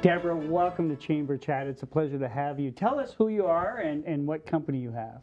Deborah, welcome to Chamber Chat. It's a pleasure to have you. Tell us who you are and what company you have.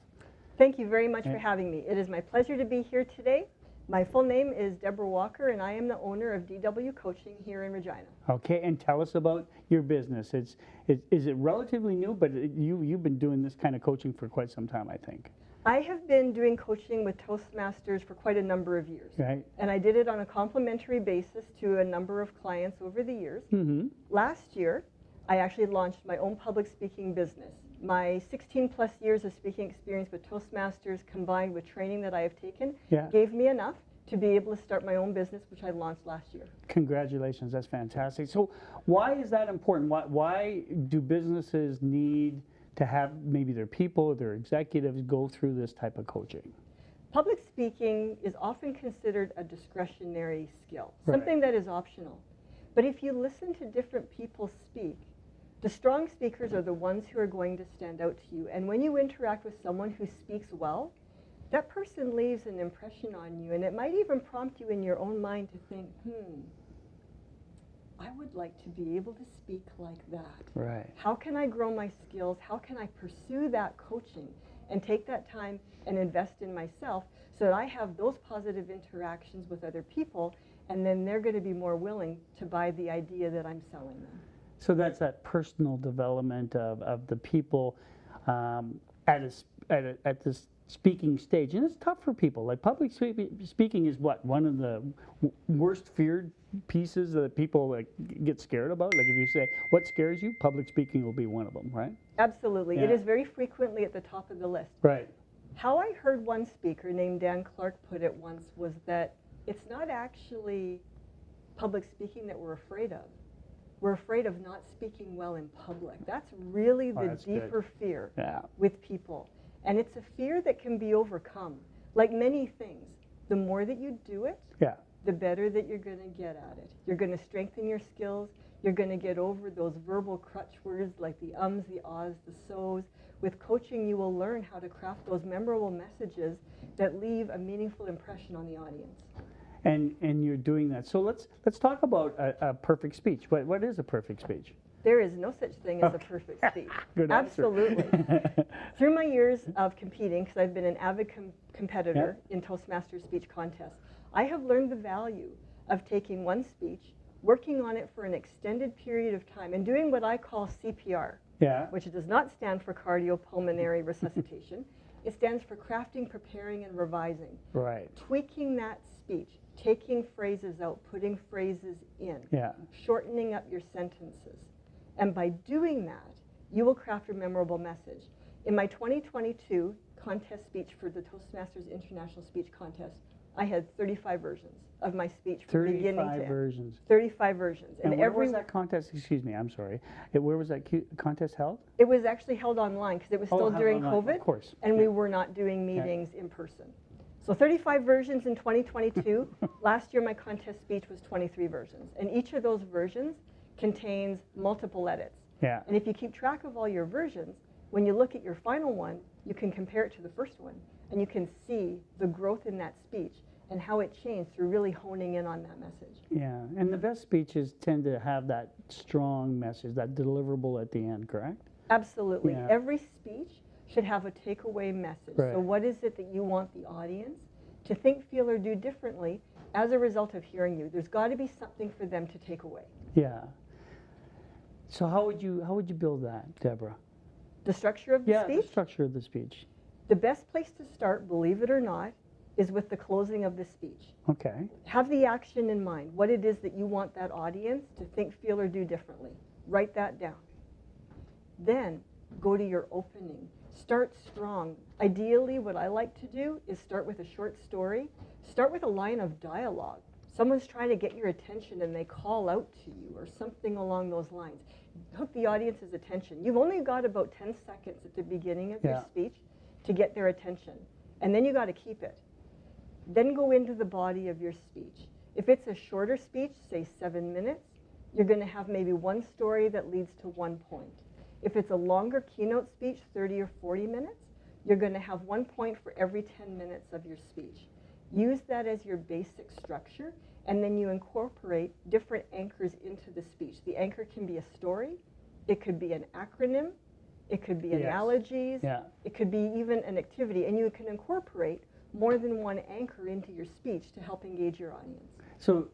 Thank you very much for having me. It is my pleasure to be here today. My full name is Deborah Walker, and I am the owner of DW Coaching here in Regina. Okay, and tell us about your business. Is it relatively new, but you've been doing this kind of coaching for quite some time, I think. I have been doing coaching with Toastmasters for quite a number of years. Right. And I did it on a complimentary basis to a number of clients over the years. Mm-hmm. Last year, I actually launched my own public speaking business. My 16 plus years of speaking experience with Toastmasters combined with training that I have taken gave me enough to be able to start my own business, which I launched last year. Congratulations, that's fantastic. So why is that important? Why do businesses need to have maybe their people, their executives go through this type of coaching? Public speaking is often considered a discretionary skill, Right. something that is optional. But if you listen to different people speak, the strong speakers are the ones who are going to stand out to you. And when you interact with someone who speaks well, that person leaves an impression on you. And it might even prompt you in your own mind to think, I would like to be able to speak like that. Right. How can I grow my skills? How can I pursue that coaching and take that time and invest in myself so that I have those positive interactions with other people, and then they're going to be more willing to buy the idea that I'm selling them. So that's that personal development of the people at this speaking stage. And it's tough for people. Like public speaking is what? One of the worst feared pieces that people like get scared about? Like if you say, what scares you? Public speaking will be one of them, right? Absolutely. Yeah. It is very frequently at the top of the list. Right. How I heard one speaker named Dan Clark put it once was that it's not actually public speaking that we're afraid of. We're afraid of not speaking well in public. That's really the deeper fear with people. And it's a fear that can be overcome. Like many things, the more that you do it, the better that you're going to get at it. You're going to strengthen your skills. You're going to get over those verbal crutch words like the ums, the ahs, the so's. With coaching, you will learn how to craft those memorable messages that leave a meaningful impression on the audience. And you're doing that. So let's talk about a perfect speech. What is a perfect speech? There is no such thing as a perfect speech. Good answer. Absolutely. Through my years of competing, because I've been an avid competitor in Toastmasters speech contests, I have learned the value of taking one speech, working on it for an extended period of time, and doing what I call CPR, which does not stand for cardiopulmonary resuscitation. It stands for crafting, preparing, and revising. Right. Tweaking that speech, taking phrases out, putting phrases in, shortening up your sentences. And by doing that, you will craft a memorable message. In my 2022 contest speech for the Toastmasters International Speech Contest, I had 35 versions of my speech from beginning to end. 35 versions. 35 versions. And where was that contest? Excuse me, I'm sorry. Where was that contest held? It was actually held online because it was still during COVID. Of course. And we were not doing meetings in person. So 35 versions in 2022. Last year my contest speech was 23 versions. And each of those versions contains multiple edits. And if you keep track of all your versions, when you look at your final one, you can compare it to the first one. And you can see the growth in that speech and how it changed through really honing in on that message. Yeah, and the best speeches tend to have that strong message, that deliverable at the end, correct? Absolutely. Yeah. Every speech should have a takeaway message. Right. So what is it that you want the audience to think, feel, or do differently as a result of hearing you? There's got to be something for them to take away. Yeah. So how would you build that, Deborah? The structure of the speech? Yeah, the structure of the speech. The best place to start, believe it or not, is with the closing of the speech. Okay. Have the action in mind, what it is that you want that audience to think, feel, or do differently. Write that down. Then go to your opening. Start strong. Ideally, what I like to do is start with a short story. Start with a line of dialogue. Someone's trying to get your attention and they call out to you or something along those lines. Hook the audience's attention. You've only got about 10 seconds at the beginning of your speech to get their attention. And then you got to keep it. Then go into the body of your speech. If it's a shorter speech, say 7 minutes, you're going to have maybe one story that leads to one point. If it's a longer keynote speech, 30 or 40 minutes, you're going to have 1 point for every 10 minutes of your speech. Use that as your basic structure, and then you incorporate different anchors into the speech. The anchor can be a story, it could be an acronym, it could be Yes. analogies, Yeah. it could be even an activity, and you can incorporate more than one anchor into your speech to help engage your audience. So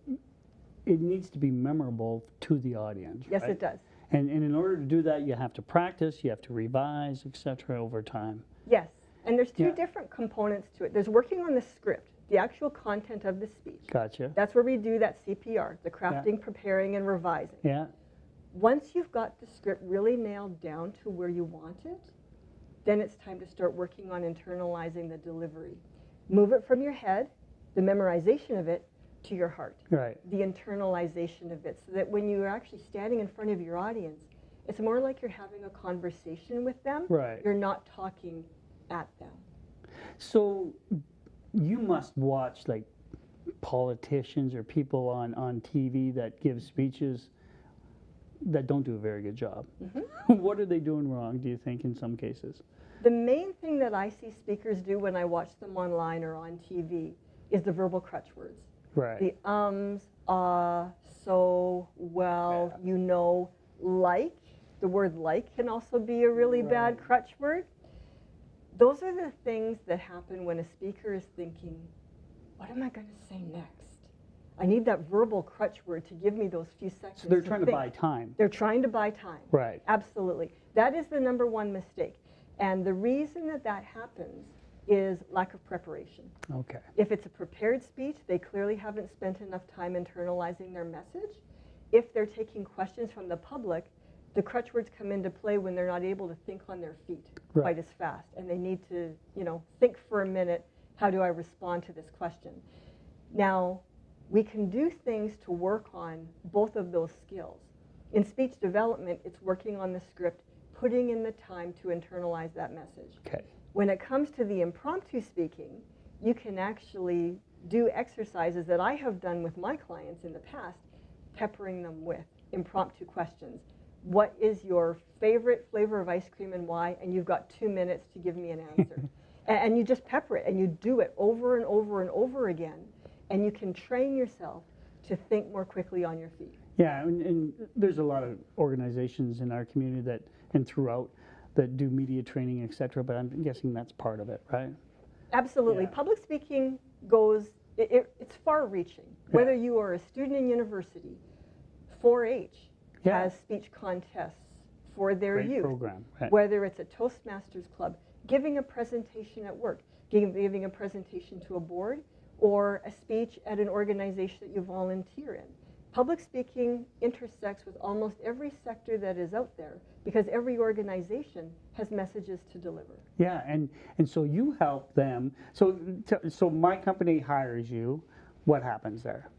it needs to be memorable to the audience, Yes, right? it does. And in order to do that, you have to practice, you have to revise, etc. over time. Yes, and there's two Yeah. different components to it. There's working on the script, the actual content of the speech. Gotcha. That's where we do that CPR, the crafting, preparing, and revising. Yeah. Once you've got the script really nailed down to where you want it, then it's time to start working on internalizing the delivery. Move it from your head, the memorization of it, to your heart. Right. The internalization of it, so that when you're actually standing in front of your audience, it's more like you're having a conversation with them. Right. You're not talking at them. So you must watch like politicians or people on TV that give speeches that don't do a very good job. What are they doing wrong, do you think, in some cases? The main thing that I see speakers do when I watch them online or on TV is the verbal crutch words. Right. The so, well, you know, like. The word like can also be a really bad Right. crutch word. Those are the things that happen when a speaker is thinking, what am I going to say next? I need that verbal crutch word to give me those few seconds. So they're trying to think. buy time. They're trying to buy time. Right. Absolutely. That is the number one mistake. And the reason that that happens is lack of preparation. Okay. If it's a prepared speech, they clearly haven't spent enough time internalizing their message. If they're taking questions from the public, the crutch words come into play when they're not able to think on their feet Right. quite as fast. And they need to, think for a minute, how do I respond to this question? Now, we can do things to work on both of those skills. In speech development, it's working on the script, putting in the time to internalize that message. Okay. When it comes to the impromptu speaking, you can actually do exercises that I have done with my clients in the past, peppering them with impromptu questions. What is your favorite flavor of ice cream and why? And you've got 2 minutes to give me an answer. And you just pepper it, and you do it over and over and over again, and you can train yourself to think more quickly on your feet. Yeah, and there's a lot of organizations in our community that, and throughout, that do media training, et cetera, but I'm guessing that's part of it, right? Absolutely. Yeah. Public speaking goes, it's far-reaching. Whether you are a student in university, 4-H Yeah. has speech contests for their Great youth. program. Right. Whether it's a Toastmasters club, giving a presentation at work, giving a presentation to a board, or a speech at an organization that you volunteer in. Public speaking intersects with almost every sector that is out there because every organization has messages to deliver. Yeah, and so you help them. So my company hires you. What happens there?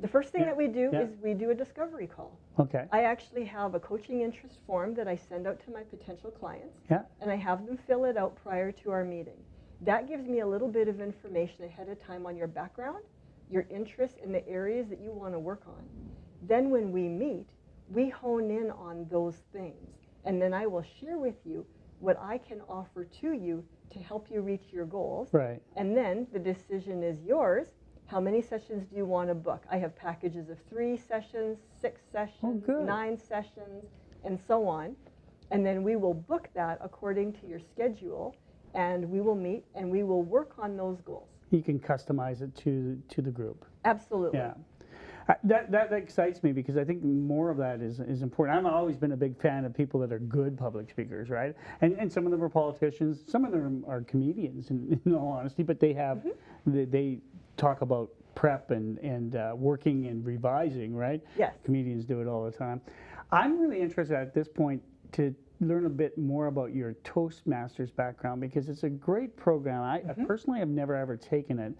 The first thing Yeah, that we do yeah. is we do a discovery call. Okay. I actually have a coaching interest form that I send out to my potential clients, Yeah. and I have them fill it out prior to our meeting. That gives me a little bit of information ahead of time on your background, your interests, and the areas that you want to work on. Then when we meet, we hone in on those things, and then I will share with you what I can offer to you to help you reach your goals. Right. And then the decision is yours. How many sessions do you want to book? I have packages of 3 sessions, 6 sessions, good. 9 sessions, and so on. And then we will book that according to your schedule, and we will meet and we will work on those goals. You can customize it to the group. Absolutely. Yeah. That excites me because I think more of that is important. I've always been a big fan of people that are good public speakers, right? And some of them are politicians, some of them are comedians, in all honesty, but they have, they talk about prep and working and revising, right? Yes. Comedians do it all the time. I'm really interested at this point to learn a bit more about your Toastmasters background because it's a great program. I personally have never ever taken it,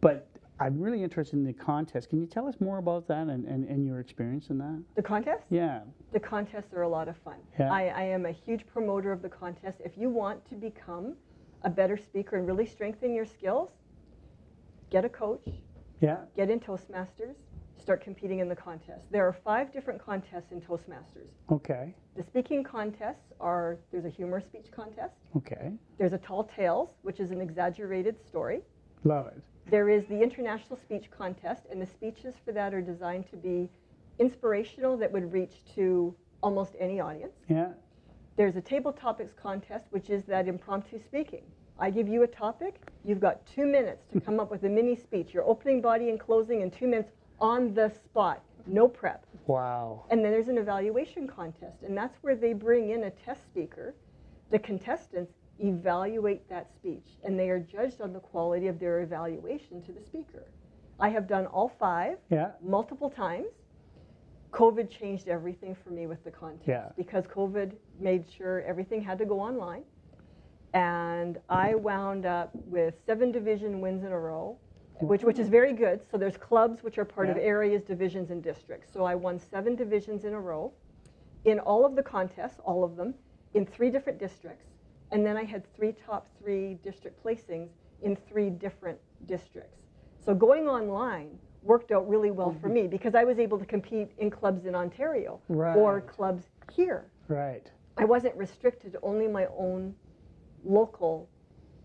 but I'm really interested in the contest. Can you tell us more about that and your experience in that? The contest? Yeah. The contests are a lot of fun. Yeah. I am a huge promoter of the contest. If you want to become a better speaker and really strengthen your skills, get a coach, Yeah. get in Toastmasters, start competing in the contest. There are 5 different contests in Toastmasters. Okay. The speaking contests are, there's a humor speech contest, Okay. there's a tall tales, which is an exaggerated story. Love it. There is the International Speech Contest, and the speeches for that are designed to be inspirational that would reach to almost any audience. Yeah. There's a table topics contest, which is that impromptu speaking. I give you a topic, you've got 2 minutes to come up with a mini speech, your opening, body, and closing in 2 minutes on the spot, no prep. Wow. And then there's an evaluation contest, and that's where they bring in a test speaker. The contestants evaluate that speech, and they are judged on the quality of their evaluation to the speaker. I have done all 5 multiple times. COVID changed everything for me with the contest because COVID made sure everything had to go online. And I wound up with 7 division wins in a row, which is very good. So there's clubs, which are part of areas, divisions, and districts. So I won 7 divisions in a row in all of the contests, all of them, in 3 different districts. And then I had 3 top 3 district placings in 3 different districts. So going online worked out really well for me because I was able to compete in clubs in Ontario or clubs here. Right. I wasn't restricted to only my own local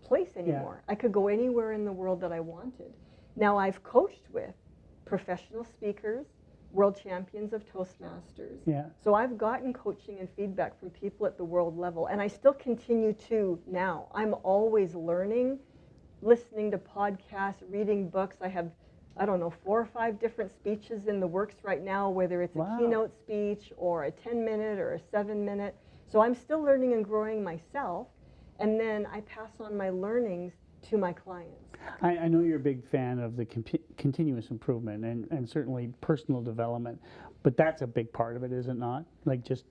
place anymore. I could go anywhere in the world that I wanted. Now I've coached with professional speakers, world champions of Toastmasters. Yeah. So I've gotten coaching and feedback from people at the world level, and I still continue to now. I'm always learning, listening to podcasts, reading books. I have, 4 or 5 different speeches in the works right now, whether it's a keynote speech or a 10-minute or a 7-minute. So I'm still learning and growing myself, and then I pass on my learnings to my clients. I know you're a big fan of the continuous improvement and certainly personal development, but that's a big part of it, is it not? Like just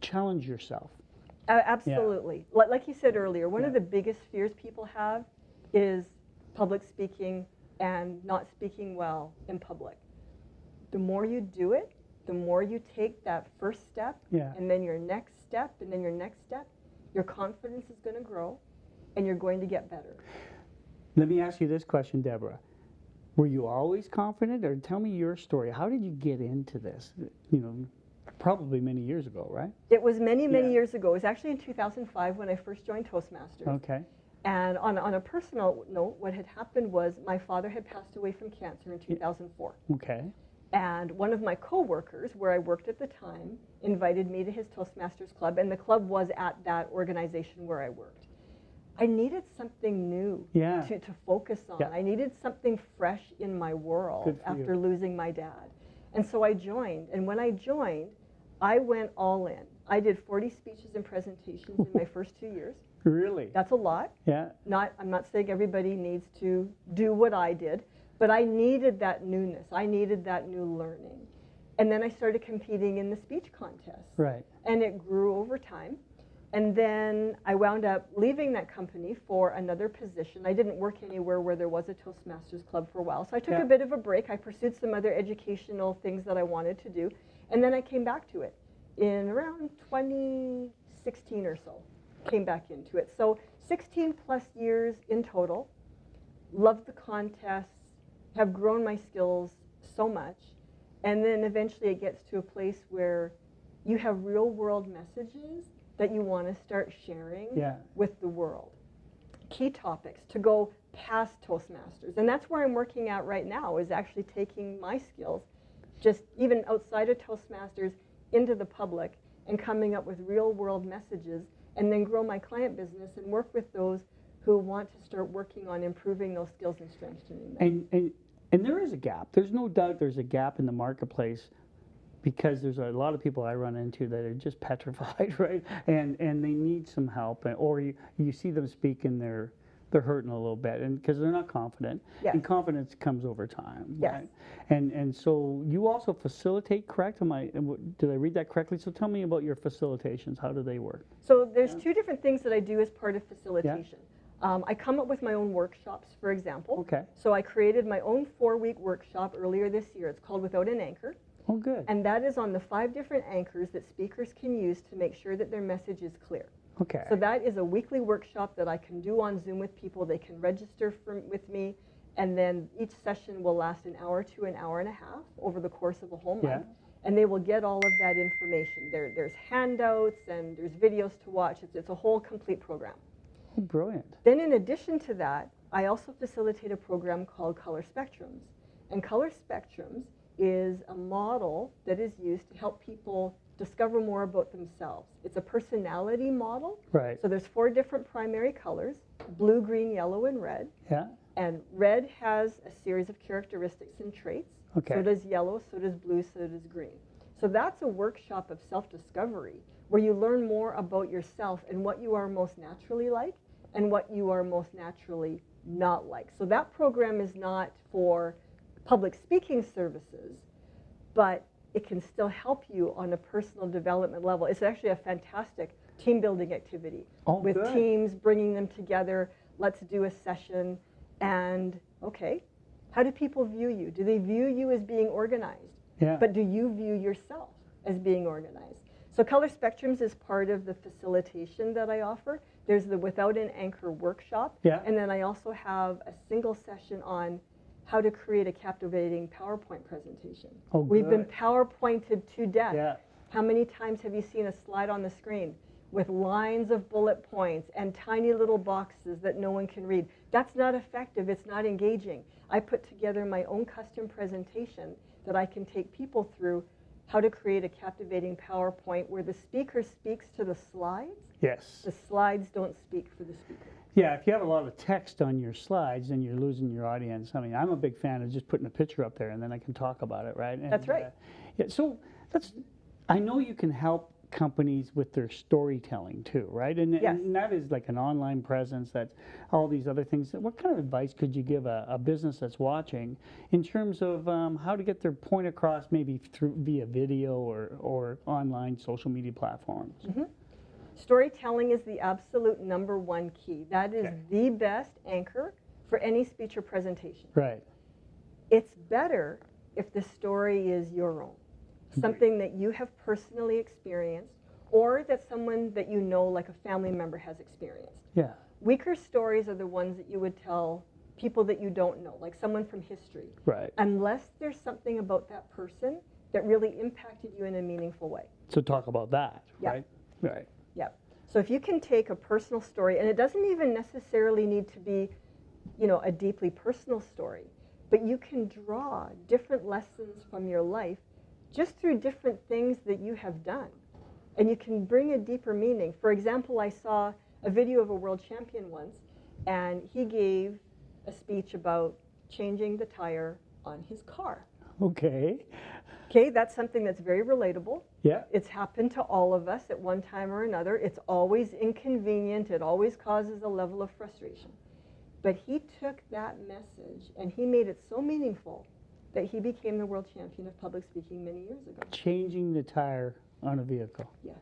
challenge yourself. Absolutely. Like you said earlier, one of the biggest fears people have is public speaking and not speaking well in public. The more you do it, the more you take that first step and then your next step and then your next step, your confidence is going to grow and you're going to get better. Let me ask you this question, Deborah. Were you always confident, or tell me your story? How did you get into this? Probably many years ago, right? It was many years ago. It was actually in 2005 when I first joined Toastmasters. Okay. And on a personal note, what had happened was my father had passed away from cancer in 2004. Okay. And one of my coworkers, where I worked at the time, invited me to his Toastmasters club, and the club was at that organization where I worked. I needed something new to focus on. Yeah. I needed something fresh in my world after losing my dad. And so I joined. And when I joined, I went all in. I did 40 speeches and presentations in my first 2 years. Really? That's a lot. Yeah. I'm not saying everybody needs to do what I did, but I needed that newness. I needed that new learning. And then I started competing in the speech contest. Right. And it grew over time. And then I wound up leaving that company for another position. I didn't work anywhere where there was a Toastmasters club for a while. So I took a bit of a break. I pursued some other educational things that I wanted to do. And then I came back to it in around 2016 or so. Came back into it. So 16 plus years in total. Loved the contests. Have grown my skills so much. And then eventually it gets to a place where you have real world messages that you want to start sharing with the world. Key topics to go past Toastmasters. And that's where I'm working at right now, is actually taking my skills, just even outside of Toastmasters, into the public and coming up with real world messages, and then grow my client business and work with those who want to start working on improving those skills and strengthening them. And there is a gap. There's no doubt there's a gap in the marketplace, because there's a lot of people I run into that are just petrified, right? And they need some help, or you see them speak and they're hurting a little bit, and because they're not confident. Yes. And confidence comes over time, Yes. right? And so you also facilitate, correct? Did I read that correctly? So tell me about your facilitations. How do they work? So there's 2 different things that I do as part of facilitation. I come up with my own workshops, for example. Okay. So I created my own 4-week workshop earlier this year. It's called Without an Anchor. Oh, good. And that is on the 5 different anchors that speakers can use to make sure that their message is clear. Okay. So that is a weekly workshop that I can do on Zoom with people. They can register with me, and then each session will last an hour to an hour and a half over the course of a whole month. And they will get all of that information. There's handouts and there's videos to watch. It's a whole complete program. Oh, brilliant. Then in addition to that, I also facilitate a program called Color Spectrums. And Color Spectrums is a model that is used to help people discover more about themselves. It's a personality model. Right. So there's 4 different primary colors: blue, green, yellow, and red. Yeah. And red has a series of characteristics and traits. Okay. So does yellow, so does blue, so does green. So that's a workshop of self-discovery where you learn more about yourself and what you are most naturally like and what you are most naturally not like. So that program is not for public speaking services, but it can still help you on a personal development level. It's actually a fantastic team building activity with good. teams, bringing them together. Let's do a session. And okay, how do people view you? Do they view you as being organized? Yeah. But do you view yourself as being organized? So Color Spectrums is part of the facilitation that I offer. There's the Without an Anchor workshop. Yeah. And then I also have a single session on how to create a captivating PowerPoint presentation. Oh, We've been good. PowerPointed to death. Yeah. How many times have you seen a slide on the screen with lines of bullet points and tiny little boxes that no one can read? That's not effective. It's not engaging. I put together my own custom presentation that I can take people through how to create a captivating PowerPoint where the speaker speaks to the slides. Yes. The slides don't speak for the speaker. Yeah, if you have a lot of text on your slides, then you're losing your audience. I mean, I'm a big fan of just putting a picture up there and then I can talk about it, right? And, That's right. Yeah, so I know you can help companies with their storytelling too, right? And, Yes. and that is like an online presence, that's all these other things. What kind of advice could you give a business that's watching in terms of how to get their point across, maybe via video or online social media platforms? Mm-hmm. Storytelling is the absolute #1 key. That is Okay. the best anchor for any speech or presentation. Right. It's better if the story is your own, something that you have personally experienced or that someone that you know, like a family member, has experienced. Yeah. Weaker stories are the ones that you would tell people that you don't know, like someone from history, Right. unless there's something about that person that really impacted you in a meaningful way. So talk about that, Yeah. right? Right. Yep. So if you can take a personal story, and it doesn't even necessarily need to be, a deeply personal story, but you can draw different lessons from your life just through different things that you have done. And you can bring a deeper meaning. For example, I saw a video of a world champion once, and he gave a speech about changing the tire on his car. Okay. Okay, that's something that's very relatable. Yeah. It's happened to all of us at one time or another. It's always inconvenient. It always causes a level of frustration. But he took that message and he made it so meaningful that he became the world champion of public speaking many years ago. Changing the tire on a vehicle. Yes.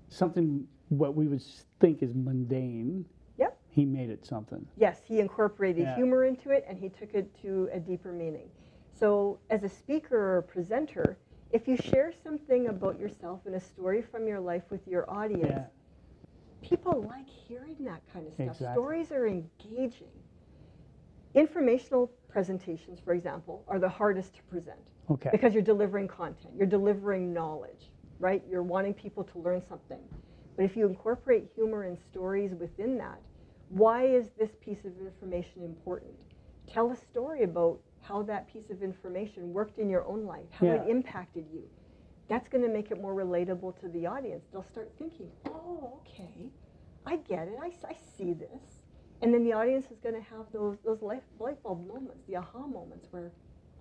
Something what we would think is mundane. Yep. He made it something. Yes, he incorporated Yeah. humor into it and he took it to a deeper meaning. So as a speaker or a presenter, if you share something about yourself and a story from your life with your audience, Yeah. people like hearing that kind of stuff. Exactly. Stories are engaging. Informational presentations, for example, are the hardest to present Okay. because you're delivering content, you're delivering knowledge, right? You're wanting people to learn something. But if you incorporate humor and stories within that, why is this piece of information important? Tell a story about how that piece of information worked in your own life, how Yeah. it impacted you. That's going to make it more relatable to the audience. They'll start thinking, oh, okay, I get it, I see this. And then the audience is going to have those light bulb moments, the aha moments where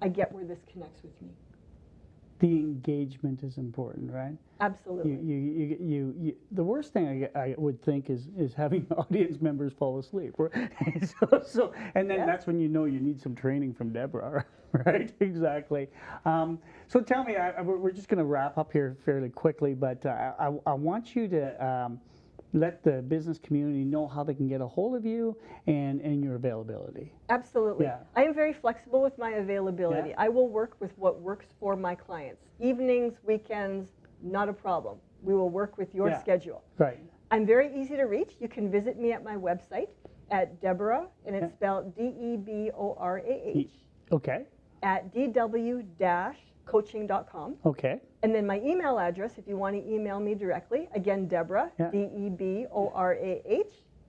I get where this connects with me. The engagement is important, right? Absolutely. The worst thing I would think is having audience members fall asleep. And then Yeah. that's when you know you need some training from Deborah, right? Exactly. So tell me, we're just going to wrap up here fairly quickly, but I want you to let the business community know how they can get a hold of you and your availability. Absolutely. Yeah. I am very flexible with my availability. Yeah. I will work with what works for my clients. Evenings, weekends, not a problem. We will work with your Yeah. schedule. Right. I'm very easy to reach. You can visit me at my website at Deborah, and it's Yeah. spelled Deborah, Okay. at dw-coaching.com. Okay. And then my email address, if you want to email me directly, again, Deborah, Yeah. Deborah,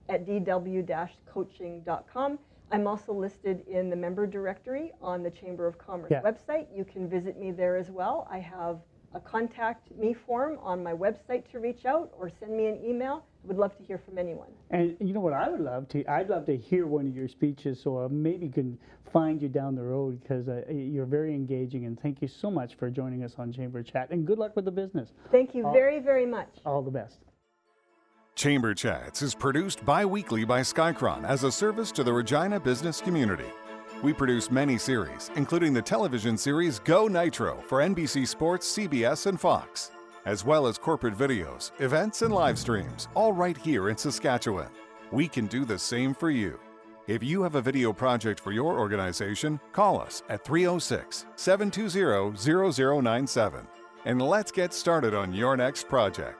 at dw-coaching.com. I'm also listed in the member directory on the Chamber of Commerce website. You can visit me there as well. I have a contact me form on my website to reach out or send me an email. I would love to hear from anyone. And you know what I would love to? I'd love to hear one of your speeches, so maybe can find you down the road, because you're very engaging. And thank you so much for joining us on Chamber Chat. And good luck with the business. Thank you very, very much. All the best. Chamber Chats is produced bi-weekly by Skycron as a service to the Regina business community. We produce many series, including the television series Go Nitro for NBC Sports, CBS, and Fox, as well as corporate videos, events, and live streams, all right here in Saskatchewan. We can do the same for you. If you have a video project for your organization, call us at 306-720-0097, and let's get started on your next project.